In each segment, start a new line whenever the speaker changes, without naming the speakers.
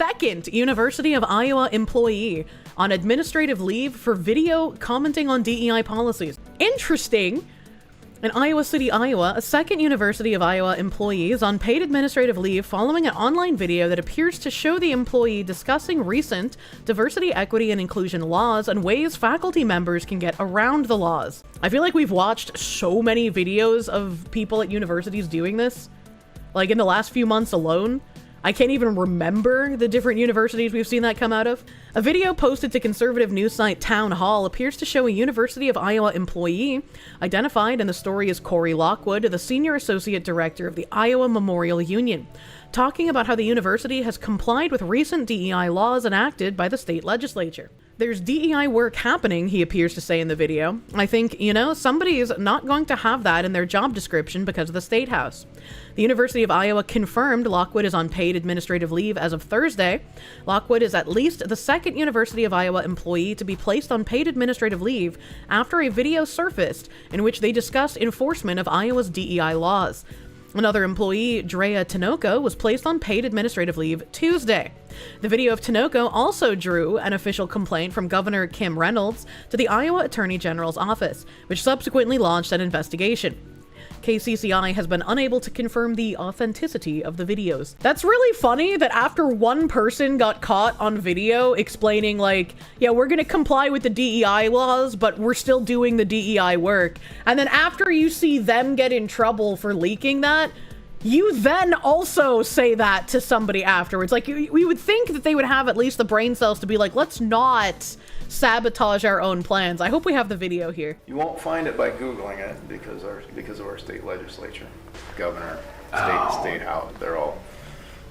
second University of Iowa employee on administrative leave for video commenting on DEI policies. Interesting. In Iowa City, Iowa, a second University of Iowa employee is on paid administrative leave following an online video that appears to show the employee discussing recent diversity, equity, and inclusion laws and ways faculty members can get around the laws. I feel like we've watched so many videos of people at universities doing this, like in the last few months alone. I can't even remember the different universities we've seen that come out of. A video posted to conservative news site Town Hall appears to show a University of Iowa employee, identified in the story as Corey Lockwood, the Senior Associate Director of the Iowa Memorial Union, talking about how the university has complied with recent DEI laws enacted by the state legislature. There's DEI work happening, he appears to say in the video. I think, somebody's not going to have that in their job description because of the State House. The University of Iowa confirmed Lockwood is on paid administrative leave as of Thursday. Lockwood is at least the second University of Iowa employee to be placed on paid administrative leave after a video surfaced in which they discussed enforcement of Iowa's DEI laws. Another employee, Drea Tinoco, was placed on paid administrative leave Tuesday. The video of Tinoco also drew an official complaint from Governor Kim Reynolds to the Iowa Attorney General's office, which subsequently launched an investigation. KCCI has been unable to confirm the authenticity of the videos. That's really funny that after one person got caught on video explaining like, yeah, we're gonna comply with the DEI laws, but we're still doing the DEI work. And then after you see them get in trouble for leaking that, you then also say that to somebody afterwards. Like, we would think that they would have at least the brain cells to be like, let's not sabotage our own plans. I hope we have the video here.
You won't find it by Googling it because of our state legislature, governor, state house. They're all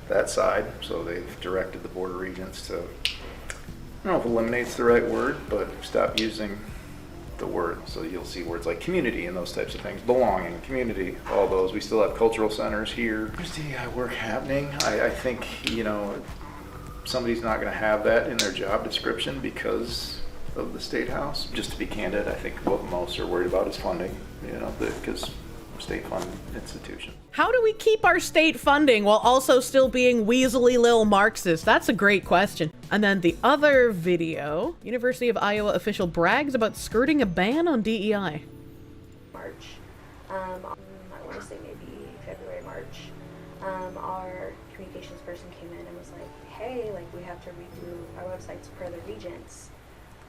that side. So they've directed the board of regents to, I don't know if eliminate's the right word, but stop using the word. So you'll see words like community and those types of things, belonging, community, all those. We still have cultural centers here. There's DEI work happening. I think, somebody's not going to have that in their job description because of the state house. Just to be candid, I think what most are worried about is funding, because state funded institution.
How do we keep our state funding while also still being weaselly lil Marxists? That's a great question. And then the other video, University of Iowa official brags about skirting a ban on DEI.
March. I want to say maybe February, March. Our communications person came in and was like, hey, we have to redo our websites per the regents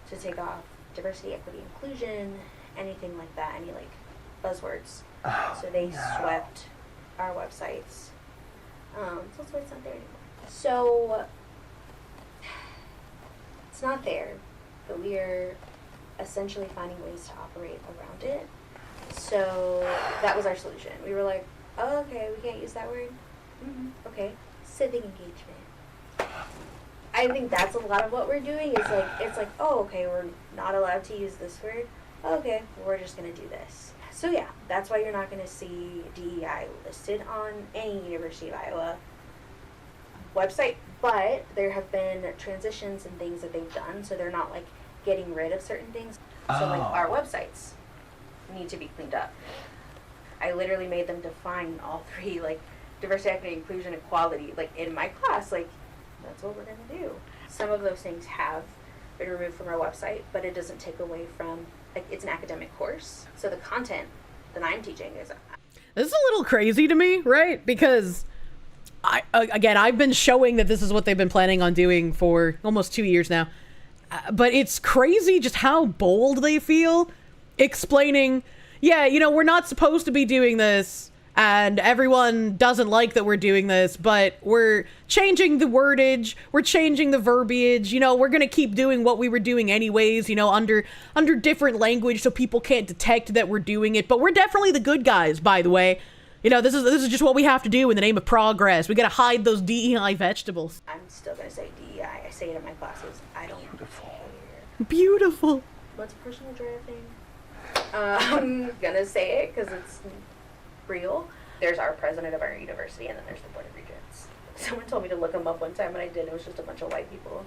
to take off diversity, equity, inclusion, anything like that, any buzzwords. So they swept our websites. So it's not there anymore. So it's not there, but we are essentially finding ways to operate around it. So that was our solution. We were like, oh, okay, we can't use that word. Okay, civic engagement. I think that's a lot of what we're doing. Is it's like, oh, okay, we're not allowed to use this word. Okay, we're just gonna do this. So yeah, that's why you're not going to see DEI listed on any University of Iowa website, but there have been transitions and things that they've done, so they're not getting rid of certain things. So our websites need to be cleaned up. I literally made them define all three, diversity, equity, inclusion, equality, in my class. That's what we're going to do. Some of those things have been removed from our website, but it doesn't take away from it's an academic course, so the content that I'm teaching is.
This is a little crazy to me, right? Because I've been showing that this is what they've been planning on doing for almost 2 years now, but it's crazy just how bold they feel, explaining, yeah, we're not supposed to be doing this, and everyone doesn't like that we're doing this, but we're changing the wordage, we're changing the verbiage, we're gonna keep doing what we were doing anyways, under different language so people can't detect that we're doing it, but we're definitely the good guys, by the way. This is just what we have to do in the name of progress. We gotta hide those DEI vegetables.
I'm still gonna say DEI. I say it in my classes. I don't care.
Beautiful.
What's a personal Drea thing? I'm gonna say it because it's real. There's our president of our university, and then there's the board of regents. Someone told me to look them up one time, and I did. It was just a bunch of white people.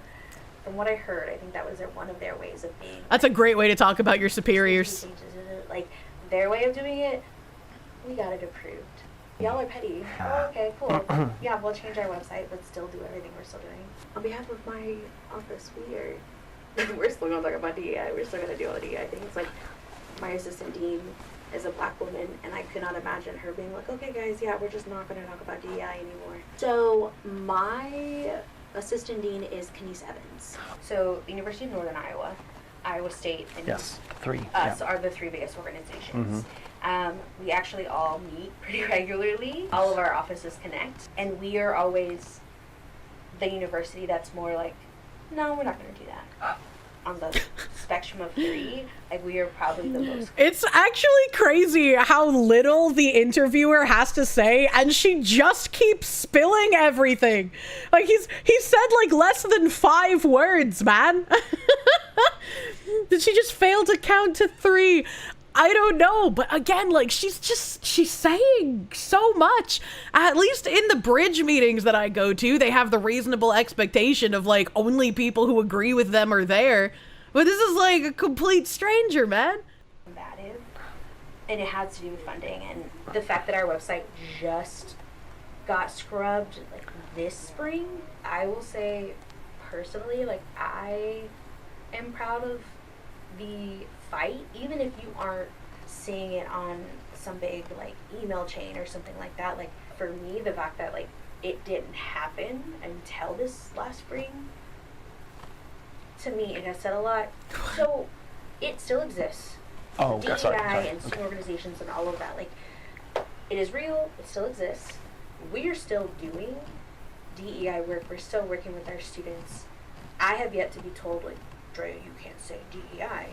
From what I heard, I think that was one of their ways of being.
That's a great way to talk about your superiors.
Their way of doing it, we got it approved. Y'all are petty. Oh, okay, cool. Yeah, we'll change our website, but still do everything we're still doing. On behalf of my office, we're still gonna talk about DEI. We're still gonna do all the DEI things. Like, my assistant dean is a black woman, and I could not imagine her being like, okay guys, yeah, we're just not gonna talk about DEI anymore. So my assistant dean is Kenise Evans. So the University of Northern Iowa, Iowa State, and
Yes, 3.
us are the 3 biggest organizations. We actually all meet pretty regularly. All of our offices connect, and we are always the university that's more like, no, we're not going to do that. On the spectrum of 3, like, we are probably the most.
It's actually crazy how little the interviewer has to say, and she just keeps spilling everything. Like, he said like less than 5 words, man. Did she just fail to count to 3? I don't know, but again, like, she's saying so much. At least in the bridge meetings that I go to, they have the reasonable expectation of, like, only people who agree with them are there. But this is like a complete stranger, man.
Combative, and it has to do with funding and the fact that our website just got scrubbed like this spring. I will say personally, like, I am proud of the fight, even if you aren't seeing it on some big like email chain or something like that. Like, for me, the fact that like it didn't happen until this last spring, to me, it has said a lot. So it still exists.
Oh,
DEI
sorry.
and student organizations and all of that, like, it is real. It still exists. We are still doing DEI work. We're still working with our students. I have yet to be told, like, Drea, you can't say DEI.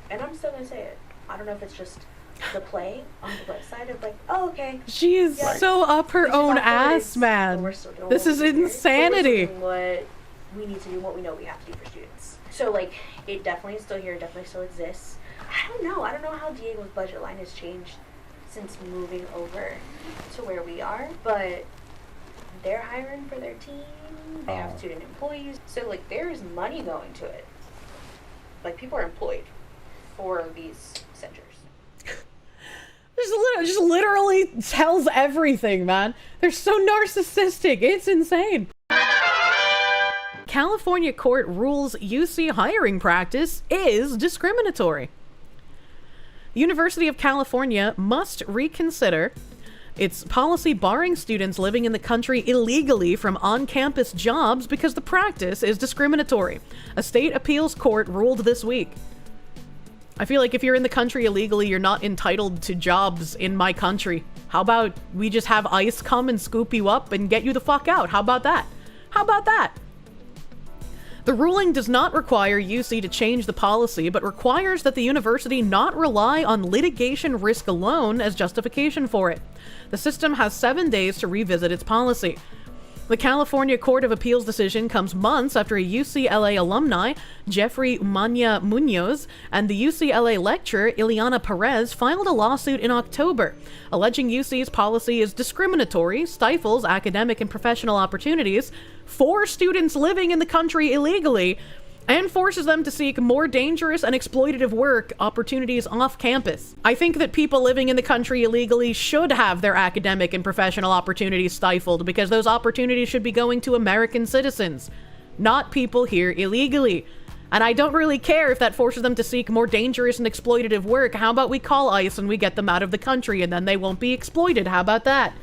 And I'm still gonna say it. I don't know if it's just the play on the website of like, oh, okay.
She is so up her own ass, man. This is insanity.
What we need to do, what we know we have to do for students. So, like, it definitely is still here, definitely still exists. I don't know how Diego's budget line has changed since moving over to where we are, but they're hiring for their team. They have student employees. So, like, there is money going to it. Like, people are employed for these centers.
Just literally tells everything, man. They're so narcissistic. It's insane. California court rules UC hiring practice is discriminatory. University of California must reconsider its policy barring students living in the country illegally from on-campus jobs because the practice is discriminatory. A state appeals court ruled this week. I feel like if you're in the country illegally, you're not entitled to jobs in my country. How about we just have ICE come and scoop you up and get you the fuck out? How about that? How about that? The ruling does not require UC to change the policy, but requires that the university not rely on litigation risk alone as justification for it. The system has 7 days to revisit its policy. The California Court of Appeals decision comes months after a UCLA alumni, Jeffrey Umania Munoz, and the UCLA lecturer, Ileana Perez, filed a lawsuit in October, alleging UC's policy is discriminatory, stifles academic and professional opportunities for students living in the country illegally, and forces them to seek more dangerous and exploitative work opportunities off campus. I think that people living in the country illegally should have their academic and professional opportunities stifled because those opportunities should be going to American citizens, not people here illegally. And I don't really care if that forces them to seek more dangerous and exploitative work. How about we call ICE and we get them out of the country and then they won't be exploited? How about that?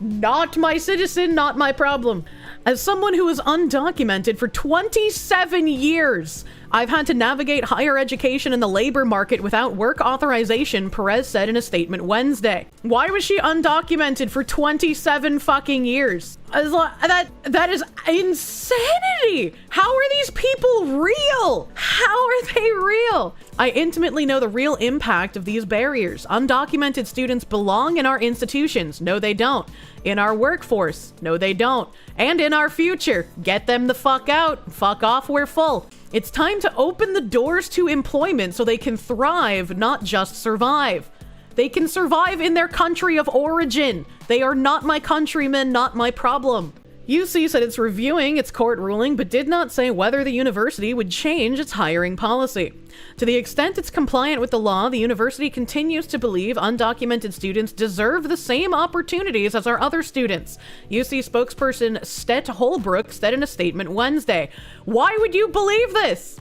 Not my citizen, not my problem. As someone who is undocumented for 27 years, I've had to navigate higher education and the labor market without work authorization, Perez said in a statement Wednesday. Why was she undocumented for 27 fucking years? That is insanity! How are these people real? How are they real? I intimately know the real impact of these barriers. Undocumented students belong in our institutions. No, they don't. In our workforce. No, they don't. And in our future. Get them the fuck out. Fuck off, we're full. It's time to open the doors to employment so they can thrive, not just survive. They can survive in their country of origin. They are not my countrymen, not my problem. UC said it's reviewing its court ruling, but did not say whether the university would change its hiring policy. To the extent it's compliant with the law, the university continues to believe undocumented students deserve the same opportunities as our other students. UC spokesperson Stet Holbrook said in a statement Wednesday. Why would you believe this?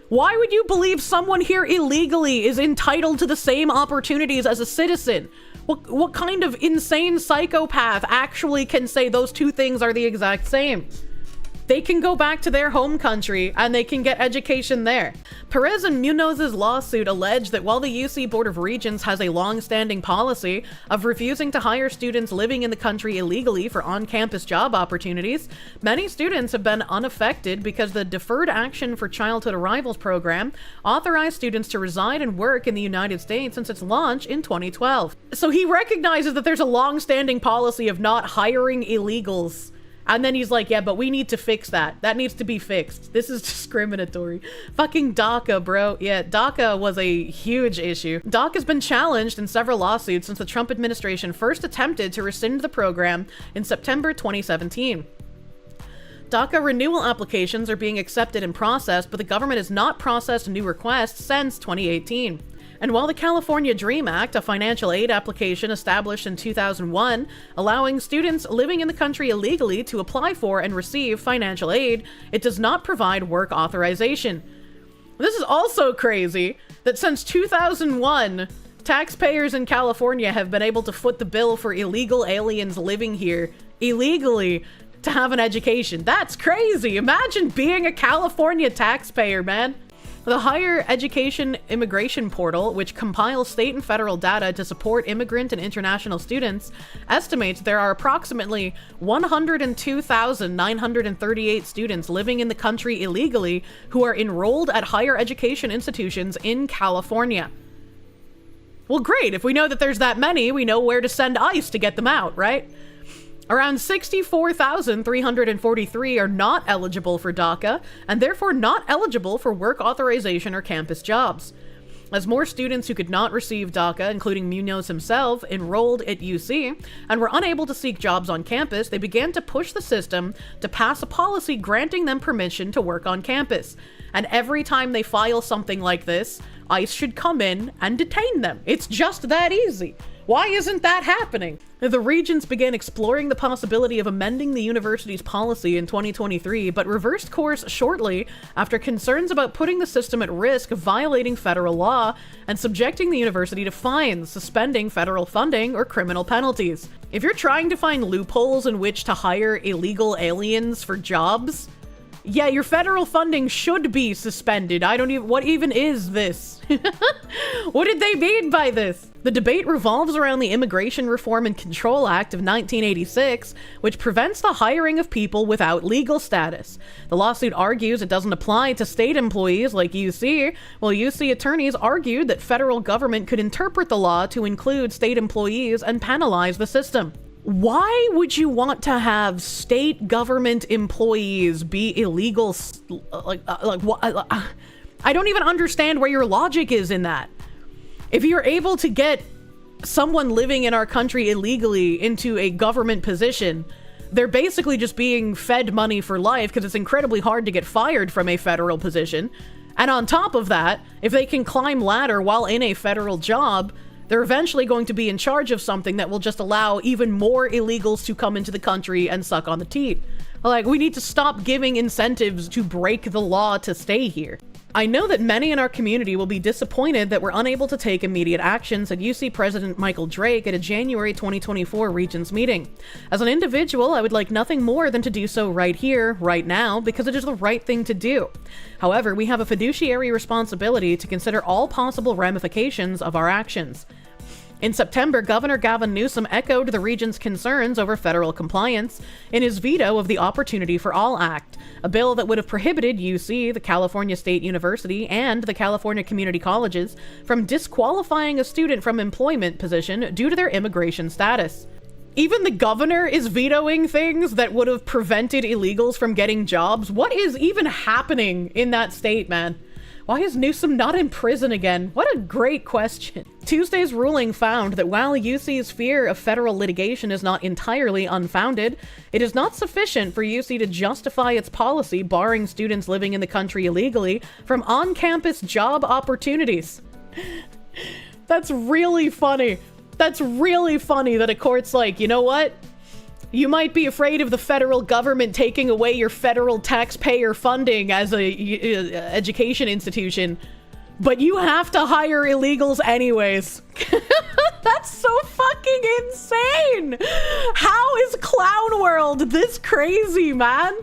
Why would you believe someone here illegally is entitled to the same opportunities as a citizen? What kind of insane psychopath actually can say those two things are the exact same? They can go back to their home country and they can get education there. Perez and Munoz's lawsuit alleged that while the UC Board of Regents has a long-standing policy of refusing to hire students living in the country illegally for on-campus job opportunities, many students have been unaffected because the Deferred Action for Childhood Arrivals program authorized students to reside and work in the United States since its launch in 2012. So he recognizes that there's a long-standing policy of not hiring illegals. And then he's like, yeah, but we need to fix that. That needs to be fixed. This is discriminatory. Fucking DACA, bro. Yeah, DACA was a huge issue. DACA has been challenged in several lawsuits since the Trump administration first attempted to rescind the program in September 2017. DACA renewal applications are being accepted and processed, but the government has not processed new requests since 2018. And while the California DREAM Act, a financial aid application established in 2001, allowing students living in the country illegally to apply for and receive financial aid, it does not provide work authorization. This is also crazy that since 2001, taxpayers in California have been able to foot the bill for illegal aliens living here illegally to have an education. That's crazy. Imagine being a California taxpayer, man. The Higher Education Immigration Portal, which compiles state and federal data to support immigrant and international students, estimates there are approximately 102,938 students living in the country illegally who are enrolled at higher education institutions in California. Well, great. If we know that there's that many, we know where to send ICE to get them out, right? Around 64,343 are not eligible for DACA and therefore not eligible for work authorization or campus jobs. As more students who could not receive DACA, including Munoz himself, enrolled at UC and were unable to seek jobs on campus, they began to push the system to pass a policy granting them permission to work on campus. And every time they file something like this, ICE should come in and detain them. It's just that easy. Why isn't that happening? The Regents began exploring the possibility of amending the university's policy in 2023, but reversed course shortly after concerns about putting the system at risk of violating federal law and subjecting the university to fines, suspending federal funding, or criminal penalties. If you're trying to find loopholes in which to hire illegal aliens for jobs, yeah, your federal funding should be suspended. What even is this? What did they mean by this? The debate revolves around the Immigration Reform and Control Act of 1986, which prevents the hiring of people without legal status. The lawsuit argues it doesn't apply to state employees like UC, while UC attorneys argued that federal government could interpret the law to include state employees and penalize the system. Why would you want to have state government employees be illegal? I don't even understand where your logic is in that. If you're able to get someone living in our country illegally into a government position, they're basically just being fed money for life because it's incredibly hard to get fired from a federal position. And on top of that, if they can climb ladder while in a federal job, they're eventually going to be in charge of something that will just allow even more illegals to come into the country and suck on the teat. Like, we need to stop giving incentives to break the law to stay here. I know that many in our community will be disappointed that we're unable to take immediate action, said UC President Michael Drake at a January 2024 Regents meeting. As an individual, I would like nothing more than to do so right here, right now, because it is the right thing to do. However, we have a fiduciary responsibility to consider all possible ramifications of our actions. In September, Governor Gavin Newsom echoed the Regents' concerns over federal compliance in his veto of the Opportunity for All Act, a bill that would have prohibited UC, the California State University, and the California Community Colleges from disqualifying a student from employment position due to their immigration status. Even the governor is vetoing things that would have prevented illegals from getting jobs. What is even happening in that state, man? Why is Newsom not in prison again? What a great question. Tuesday's ruling found that while UC's fear of federal litigation is not entirely unfounded, it is not sufficient for UC to justify its policy barring students living in the country illegally from on-campus job opportunities. That's really funny. That's really funny that a court's like, you know what? You might be afraid of the federal government taking away your federal taxpayer funding as a education institution, but you have to hire illegals anyways. That's so fucking insane. How is Clown World this crazy, man?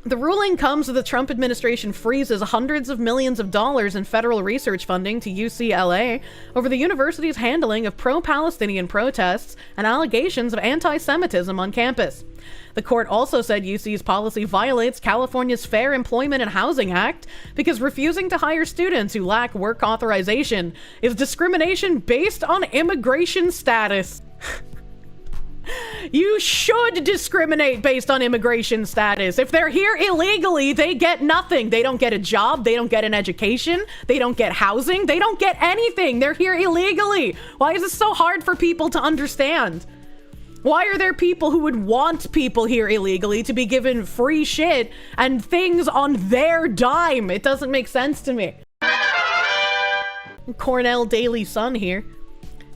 The ruling comes as the Trump administration freezes hundreds of millions of dollars in federal research funding to UCLA over the university's handling of pro-Palestinian protests and allegations of anti-Semitism on campus. The court also said UC's policy violates California's Fair Employment and Housing Act because refusing to hire students who lack work authorization is discrimination based on immigration status. You should discriminate based on immigration status. If they're here illegally, they get nothing. They don't get a job. They don't get an education. They don't get housing. They don't get anything. They're here illegally. Why is this so hard for people to understand? Why are there people who would want people here illegally to be given free shit and things on their dime? It doesn't make sense to me. Cornell Daily Sun here.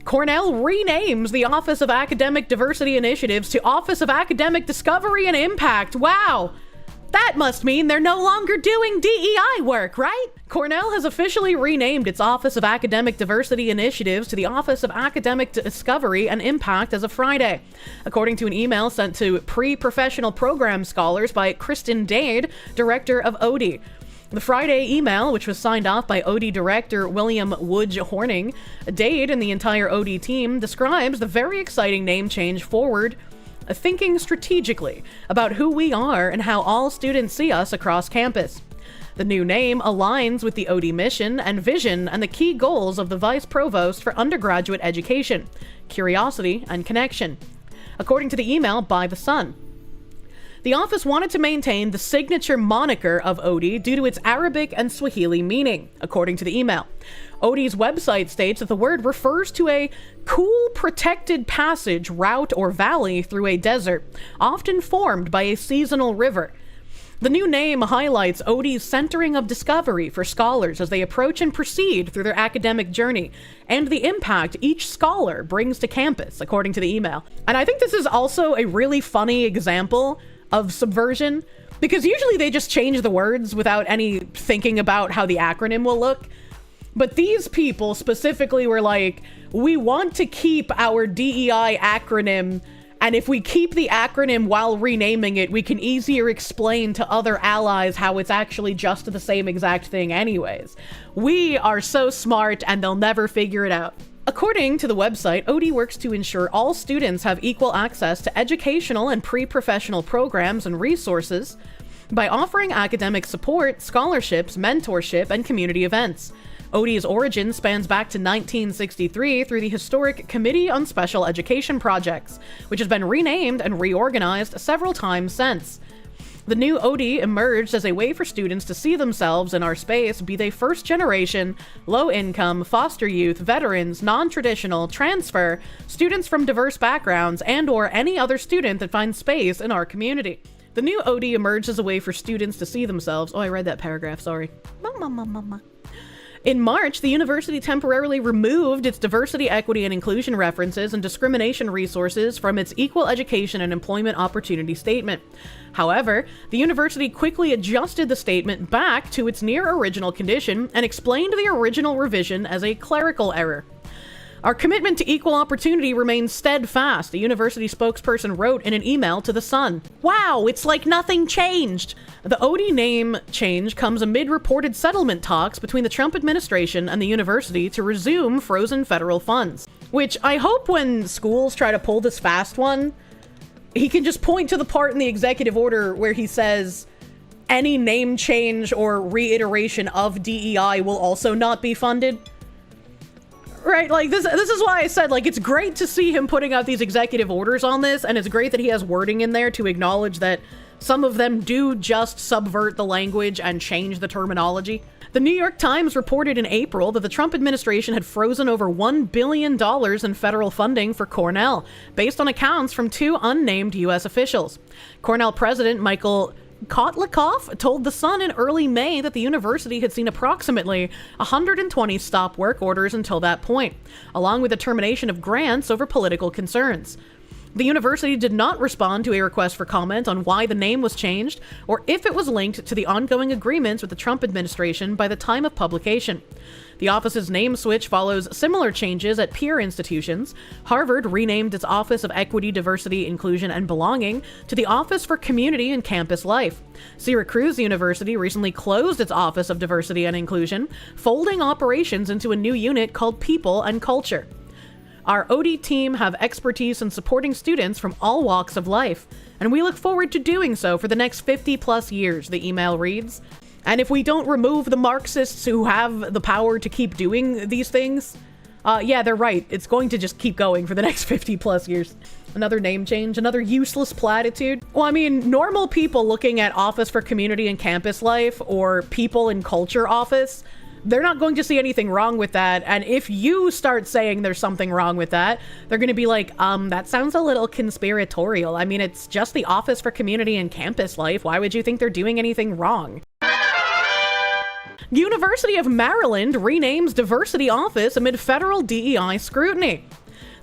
Cornell renames the Office of Academic Diversity Initiatives to Office of Academic Discovery and Impact. Wow. That must mean they're no longer doing DEI work, right? Cornell has officially renamed its Office of Academic Diversity Initiatives to the Office of Academic Discovery and Impact as of Friday. According to an email sent to pre-professional program scholars by Kristen Dade, director of OD. The Friday email, which was signed off by OD director William Woodge Horning, Dade and the entire OD team, describes the very exciting name change forward, thinking strategically about who we are and how all students see us across campus. The new name aligns with the OD mission and vision and the key goals of the Vice Provost for Undergraduate Education, Curiosity and Connection. According to the email by The Sun, the office wanted to maintain the signature moniker of OD due to its Arabic and Swahili meaning, according to the email. OD's website states that the word refers to a cool, protected passage, route, or valley through a desert, often formed by a seasonal river. The new name highlights OD's centering of discovery for scholars as they approach and proceed through their academic journey, and the impact each scholar brings to campus, according to the email. And I think this is also a really funny example of subversion, because usually they just change the words without any thinking about how the acronym will look. But these people specifically were like, we want to keep our DEI acronym, and if we keep the acronym while renaming it, we can easier explain to other allies how it's actually just the same exact thing anyways. We are so smart and they'll never figure it out. According to the website, OD works to ensure all students have equal access to educational and pre-professional programs and resources by offering academic support, scholarships, mentorship, and community events. OD's origin spans back to 1963 through the historic Committee on Special Education Projects, which has been renamed and reorganized several times since. The new OD emerged as a way for students to see themselves in our space, be they first generation, low income, foster youth, veterans, non-traditional, transfer, students from diverse backgrounds, and/or any other student that finds space in our community. The new OD emerged as a way for students to see themselves. Oh, I read that paragraph, sorry. In March, the university temporarily removed its diversity, equity, and inclusion references and discrimination resources from its equal education and employment opportunity statement. However, the university quickly adjusted the statement back to its near original condition and explained the original revision as a clerical error. Our commitment to equal opportunity remains steadfast, a university spokesperson wrote in an email to The Sun. Wow, it's like nothing changed! The OD name change comes amid reported settlement talks between the Trump administration and the university to resume frozen federal funds. Which I hope when schools try to pull this fast one, he can just point to the part in the executive order where he says any name change or reiteration of DEI will also not be funded. Right, like this is why I said, like, it's great to see him putting out these executive orders on this, and it's great that he has wording in there to acknowledge that some of them do just subvert the language and change the terminology. The New York Times reported in April that the Trump administration had frozen over $1 billion in federal funding for Cornell, based on accounts from 2 unnamed U.S. officials. Cornell president Michael Kotlikoff told The Sun in early May that the university had seen approximately 120 stop work orders until that point, along with the termination of grants over political concerns. The university did not respond to a request for comment on why the name was changed or if it was linked to the ongoing agreements with the Trump administration by the time of publication. The office's name switch follows similar changes at peer institutions. Harvard renamed its Office of Equity, Diversity, Inclusion, and Belonging to the Office for Community and Campus Life. Syracuse University recently closed its Office of Diversity and Inclusion, folding operations into a new unit called People and Culture. Our OD team have expertise in supporting students from all walks of life, and we look forward to doing so for the next 50 plus years, the email reads. And if we don't remove the Marxists who have the power to keep doing these things, yeah, they're right. It's going to just keep going for the next 50 plus years. Another name change, another useless platitude. Well, I mean, normal people looking at Office for Community and Campus Life or People and Culture Office, they're not going to see anything wrong with that. And if you start saying there's something wrong with that, they're going to be like, that sounds a little conspiratorial. I mean, it's just the Office for Community and Campus Life. Why would you think they're doing anything wrong? University of Maryland renames Diversity Office amid federal DEI scrutiny.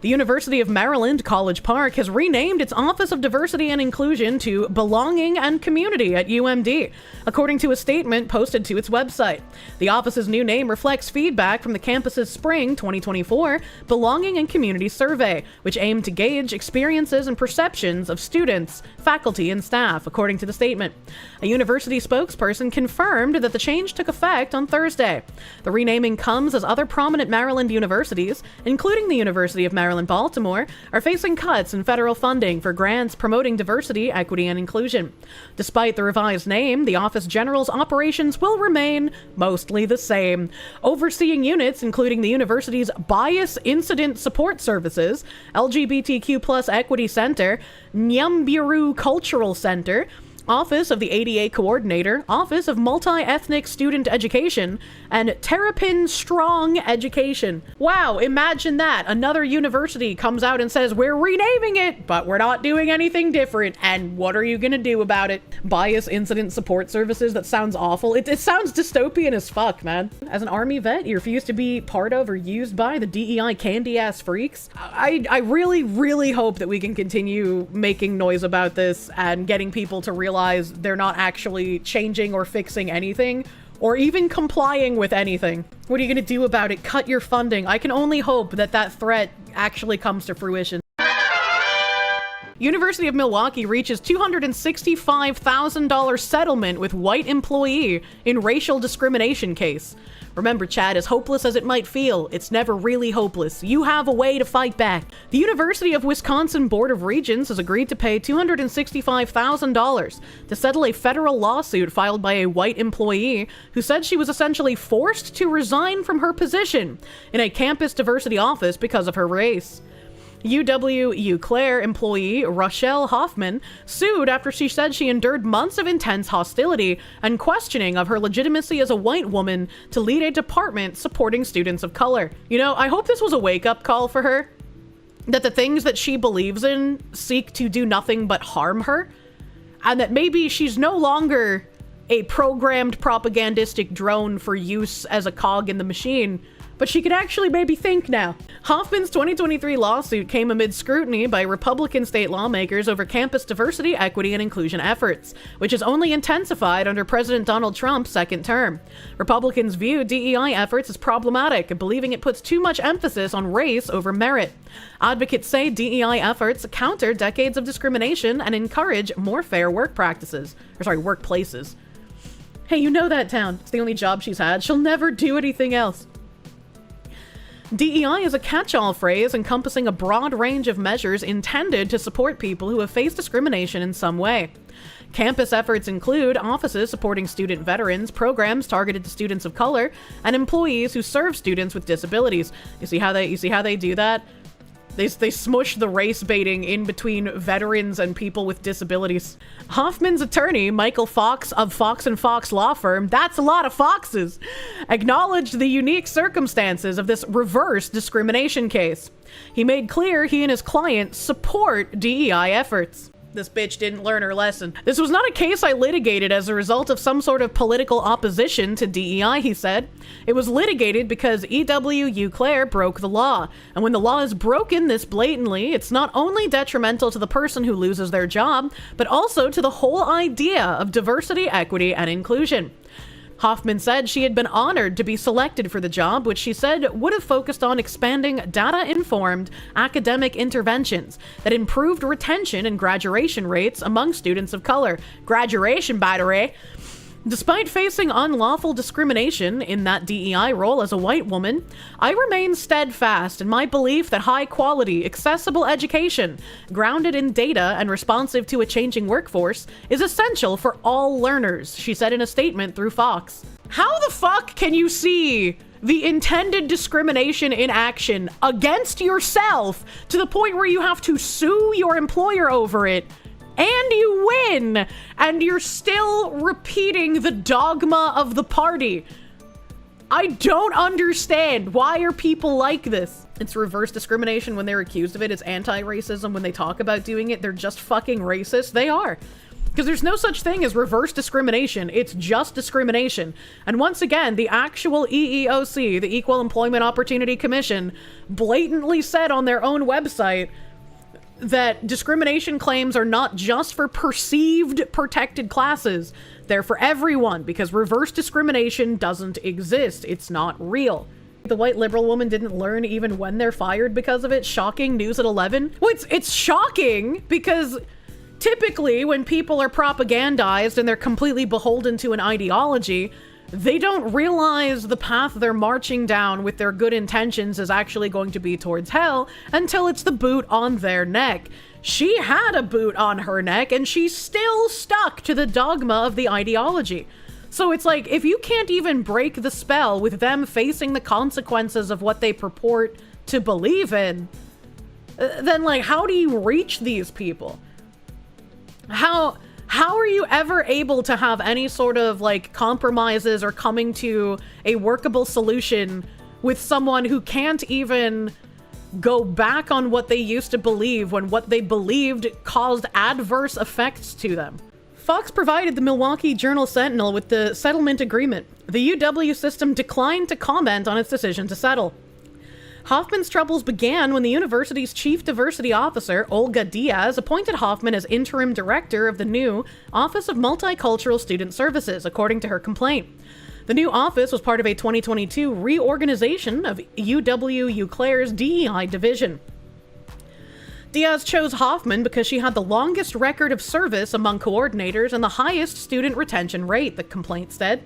The University of Maryland, College Park, has renamed its Office of Diversity and Inclusion to Belonging and Community at UMD, according to a statement posted to its website. The office's new name reflects feedback from the campus's spring 2024 Belonging and Community Survey, which aimed to gauge experiences and perceptions of students, faculty, and staff, according to the statement. A university spokesperson confirmed that the change took effect on Thursday. The renaming comes as other prominent Maryland universities, including the University of Maryland, Baltimore, are facing cuts in federal funding for grants promoting diversity, equity, and inclusion. Despite the revised name, the Office General's operations will remain mostly the same. Overseeing units including the university's Bias Incident Support Services, LGBTQ+ Equity Center, Nyamburu Cultural Center, Office of the ADA Coordinator, Office of Multi-Ethnic Student Education, and Terrapin Strong Education. Wow, imagine that. Another university comes out and says, we're renaming it, but we're not doing anything different. And what are you going to do about it? Bias Incident Support Services? That sounds awful. It sounds dystopian as fuck, man. As an Army vet, you refuse to be part of or used by the DEI candy-ass freaks. I really, really hope that we can continue making noise about this and getting people to realize they're not actually changing or fixing anything, or even complying with anything. What are you going to do about it? Cut your funding. I can only hope that that threat actually comes to fruition. University of Milwaukee reaches $265,000 settlement with white employee in racial discrimination case. Remember, Chad, as hopeless as it might feel, it's never really hopeless. You have a way to fight back. The University of Wisconsin Board of Regents has agreed to pay $265,000 to settle a federal lawsuit filed by a white employee who said she was essentially forced to resign from her position in a campus diversity office because of her race. UW-Eau Claire employee Rochelle Hoffman sued after she said she endured months of intense hostility and questioning of her legitimacy as a white woman to lead a department supporting students of color. You know, I hope this was a wake-up call for her, that the things that she believes in seek to do nothing but harm her, and that maybe she's no longer a programmed propagandistic drone for use as a cog in the machine, but she could actually maybe think now. Hoffman's 2023 lawsuit came amid scrutiny by Republican state lawmakers over campus diversity, equity, and inclusion efforts, which has only intensified under President Donald Trump's second term. Republicans view DEI efforts as problematic, believing it puts too much emphasis on race over merit. Advocates say DEI efforts counter decades of discrimination and encourage more fair workplaces. Hey, you know that town. It's the only job she's had. She'll never do anything else. DEI is a catch-all phrase encompassing a broad range of measures intended to support people who have faced discrimination in some way. Campus efforts include offices supporting student veterans, programs targeted to students of color, and employees who serve students with disabilities. You see how they do that? They smush the race baiting in between veterans and people with disabilities. Hoffman's attorney, Michael Fox of Fox & Fox law firm, that's a lot of foxes, acknowledged the unique circumstances of this reverse discrimination case. He made clear he and his client support DEI efforts. This bitch didn't learn her lesson. This was not a case I litigated as a result of some sort of political opposition to DEI, he said. It was litigated because E.W. Claire broke the law. And when the law is broken this blatantly, it's not only detrimental to the person who loses their job, but also to the whole idea of diversity, equity, and inclusion. Hoffman said she had been honored to be selected for the job, which she said would have focused on expanding data-informed academic interventions that improved retention and graduation rates among students of color. Graduation, by the way. Despite facing unlawful discrimination in that DEI role as a white woman, I remain steadfast in my belief that high-quality, accessible education, grounded in data and responsive to a changing workforce, is essential for all learners, she said in a statement through Fox. How the fuck can you see the intended discrimination in action against yourself to the point where you have to sue your employer over it? And you win, and you're still repeating the dogma of the party. I don't understand. Why are people like this? It's reverse discrimination when they're accused of it. It's anti-racism when they talk about doing it. They're just fucking racist. They are. Because there's no such thing as reverse discrimination. It's just discrimination. And once again, the actual EEOC, the Equal Employment Opportunity Commission, blatantly said on their own website that discrimination claims are not just for perceived protected classes. They're for everyone, because reverse discrimination doesn't exist. It's not real. The white liberal woman didn't learn even when they're fired because of it. Shocking news at 11. Well, it's shocking because typically when people are propagandized and they're completely beholden to an ideology, they don't realize the path they're marching down with their good intentions is actually going to be towards hell until it's the boot on their neck. She had a boot on her neck and she's still stuck to the dogma of the ideology. So it's like, if you can't even break the spell with them facing the consequences of what they purport to believe in, then like, how do you reach these people? How are you ever able to have any sort of like compromises or coming to a workable solution with someone who can't even go back on what they used to believe when what they believed caused adverse effects to them? Fox provided the Milwaukee Journal-Sentinel with the settlement agreement. The UW system declined to comment on its decision to settle. Hoffman's troubles began when the university's chief diversity officer, Olga Diaz, appointed Hoffman as interim director of the new Office of Multicultural Student Services, according to her complaint. The new office was part of a 2022 reorganization of UW-Eau Claire's DEI division. Diaz chose Hoffman because she had the longest record of service among coordinators and the highest student retention rate, the complaint said.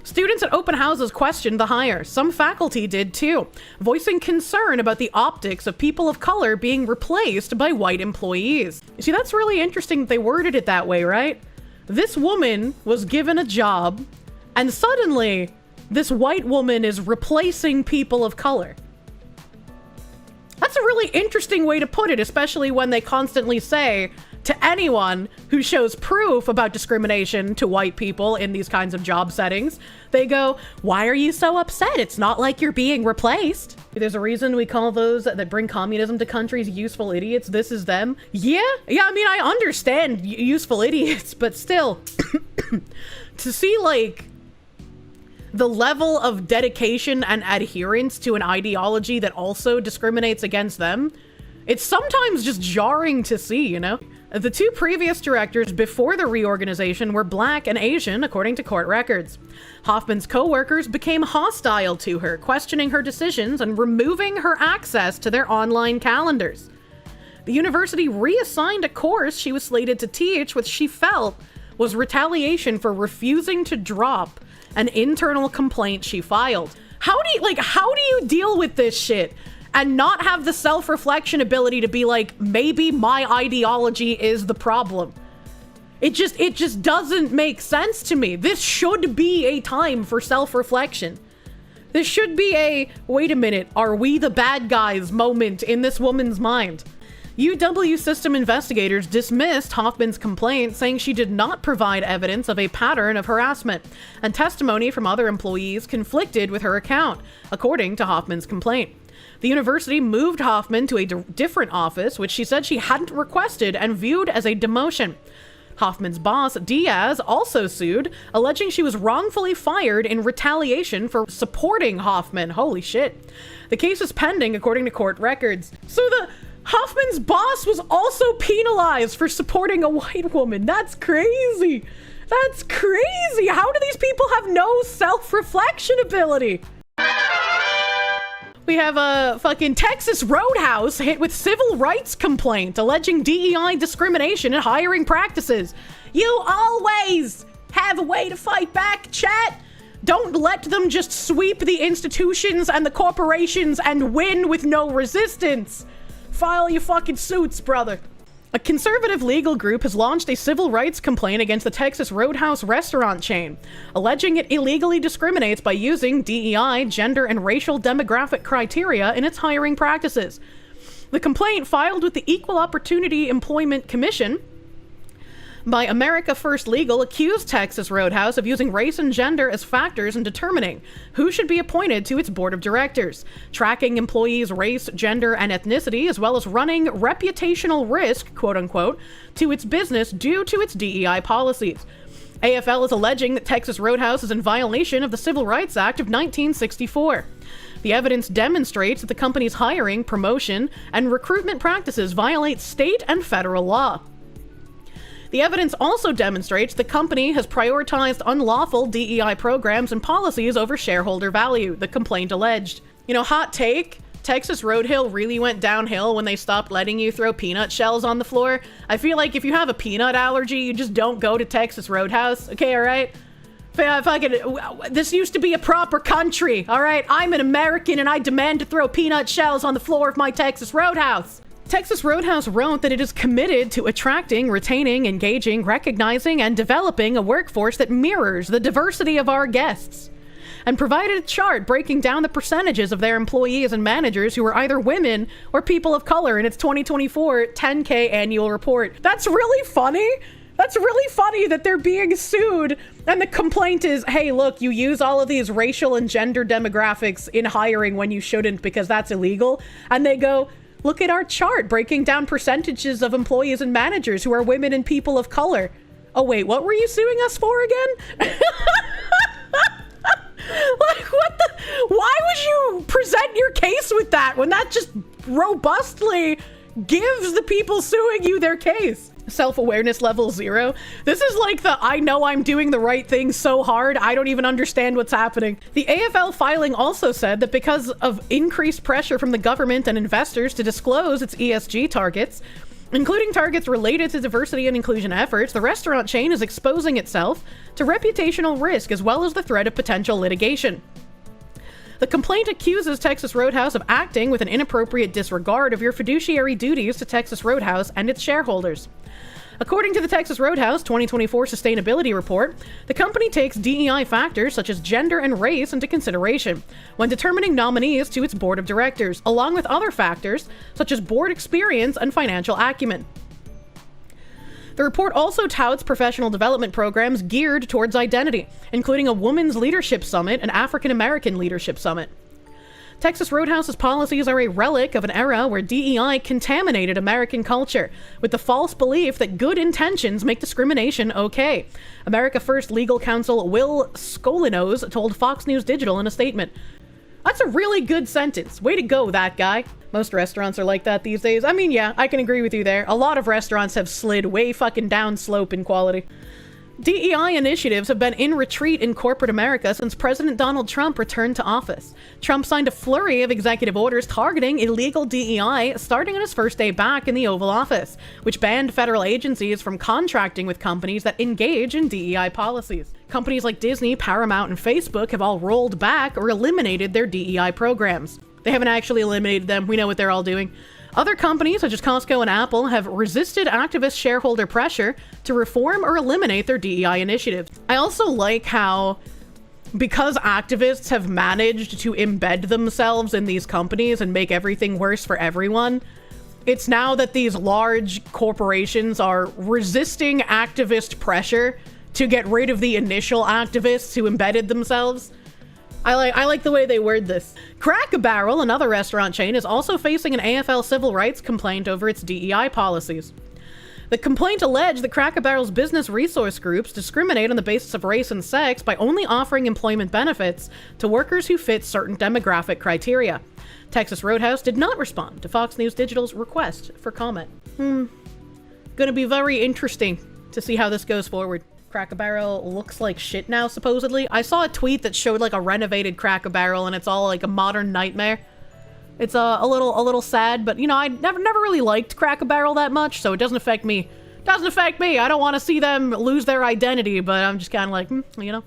Students at open houses questioned the hire. Some faculty did too, voicing concern about the optics of people of color being replaced by white employees. You see, that's really interesting that they worded it that way, right? This woman was given a job, and suddenly, this white woman is replacing people of color. That's a really interesting way to put it, especially when they constantly say to anyone who shows proof about discrimination to white people in these kinds of job settings, they go, why are you so upset? It's not like you're being replaced. There's a reason we call those that bring communism to countries useful idiots. This is them. Yeah, I mean, I understand useful idiots, but still, to see like the level of dedication and adherence to an ideology that also discriminates against them, it's sometimes just jarring to see, you know? The two previous directors before the reorganization were Black and Asian, according to court records. Hoffman's co-workers became hostile to her, questioning her decisions and removing her access to their online calendars. The university reassigned a course she was slated to teach, which she felt was retaliation for refusing to drop an internal complaint she filed. How do you deal with this shit and not have the self-reflection ability to be like, maybe my ideology is the problem? It just doesn't make sense to me. This should be a time for self-reflection. This should be a, wait a minute, are we the bad guys moment in this woman's mind. UW system investigators dismissed Hoffman's complaint, saying she did not provide evidence of a pattern of harassment, and testimony from other employees conflicted with her account, according to Hoffman's complaint. The university moved Hoffman to a different office, which she said she hadn't requested and viewed as a demotion. Hoffman's boss, Diaz, also sued, alleging she was wrongfully fired in retaliation for supporting Hoffman. Holy shit. The case is pending, according to court records. So Hoffman's boss was also penalized for supporting a white woman. That's crazy. That's crazy. How do these people have no self-reflection ability? We have a fucking Texas Roadhouse hit with civil rights complaint alleging DEI discrimination in hiring practices. You always have a way to fight back, chat. Don't let them just sweep the institutions and the corporations and win with no resistance. File your fucking suits, brother. A conservative legal group has launched a civil rights complaint against the Texas Roadhouse restaurant chain, alleging it illegally discriminates by using DEI, gender, and racial demographic criteria in its hiring practices. The complaint, filed with the Equal Opportunity Employment Commission by America First Legal, accused Texas Roadhouse of using race and gender as factors in determining who should be appointed to its board of directors, tracking employees' race, gender, and ethnicity, as well as running reputational risk, quote-unquote, to its business due to its DEI policies. AFL is alleging that Texas Roadhouse is in violation of the Civil Rights Act of 1964. The evidence demonstrates that the company's hiring, promotion, and recruitment practices violate state and federal law. The evidence also demonstrates the company has prioritized unlawful DEI programs and policies over shareholder value, the complaint alleged. You know, hot take, Texas Roadhill really went downhill when they stopped letting you throw peanut shells on the floor. I feel like if you have a peanut allergy, you just don't go to Texas Roadhouse. Okay, alright? This used to be a proper country, alright? I'm an American and I demand to throw peanut shells on the floor of my Texas Roadhouse. Texas Roadhouse wrote that it is committed to attracting, retaining, engaging, recognizing, and developing a workforce that mirrors the diversity of our guests, and provided a chart breaking down the percentages of their employees and managers who are either women or people of color in its 2024 10K annual report. That's really funny. That's really funny that they're being sued, and the complaint is, hey, look, you use all of these racial and gender demographics in hiring when you shouldn't because that's illegal, and they go, look at our chart breaking down percentages of employees and managers who are women and people of color. Oh wait, what were you suing us for again? Like, what the? Why would you present your case with that when that just robustly gives the people suing you their case? Self-awareness level 0. This is like the I know I'm doing the right thing so hard I don't even understand what's happening. The AFL filing also said that because of increased pressure from the government and investors to disclose its ESG targets, including targets related to diversity and inclusion efforts, the restaurant chain is exposing itself to reputational risk as well as the threat of potential litigation. The complaint accuses Texas Roadhouse of acting with an inappropriate disregard of your fiduciary duties to Texas Roadhouse and its shareholders. According to the Texas Roadhouse 2024 Sustainability Report, the company takes DEI factors such as gender and race into consideration when determining nominees to its board of directors, along with other factors such as board experience and financial acumen. The report also touts professional development programs geared towards identity, including a Women's Leadership Summit and African American Leadership Summit. Texas Roadhouse's policies are a relic of an era where DEI contaminated American culture with the false belief that good intentions make discrimination okay. America First legal counsel Will Skolinos told Fox News Digital in a statement. That's a really good sentence. Way to go, that guy. Most restaurants are like that these days. I mean, yeah, I can agree with you there. A lot of restaurants have slid way fucking down slope in quality. DEI initiatives have been in retreat in corporate America since President Donald Trump returned to office. Trump signed a flurry of executive orders targeting illegal DEI starting on his first day back in the Oval Office, which banned federal agencies from contracting with companies that engage in DEI policies. Companies like Disney, Paramount, and Facebook have all rolled back or eliminated their DEI programs. They haven't actually eliminated them. We know what they're all doing. Other companies, such as Costco and Apple, have resisted activist shareholder pressure to reform or eliminate their DEI initiatives. I also like how because activists have managed to embed themselves in these companies and make everything worse for everyone, it's now that these large corporations are resisting activist pressure to get rid of the initial activists who embedded themselves. I like the way they word this. Cracker Barrel, another restaurant chain, is also facing an AFL civil rights complaint over its DEI policies. The complaint alleged that Cracker Barrel's business resource groups discriminate on the basis of race and sex by only offering employment benefits to workers who fit certain demographic criteria. Texas Roadhouse did not respond to Fox News Digital's request for comment. Gonna be very interesting to see how this goes forward. Cracker Barrel looks like shit now, supposedly. I saw a tweet that showed like a renovated Cracker Barrel and it's all like a modern nightmare. It's a little sad, but you know, I never really liked Cracker Barrel that much, so it doesn't affect me. Doesn't affect me. I don't want to see them lose their identity, but I'm just kind of like, you know.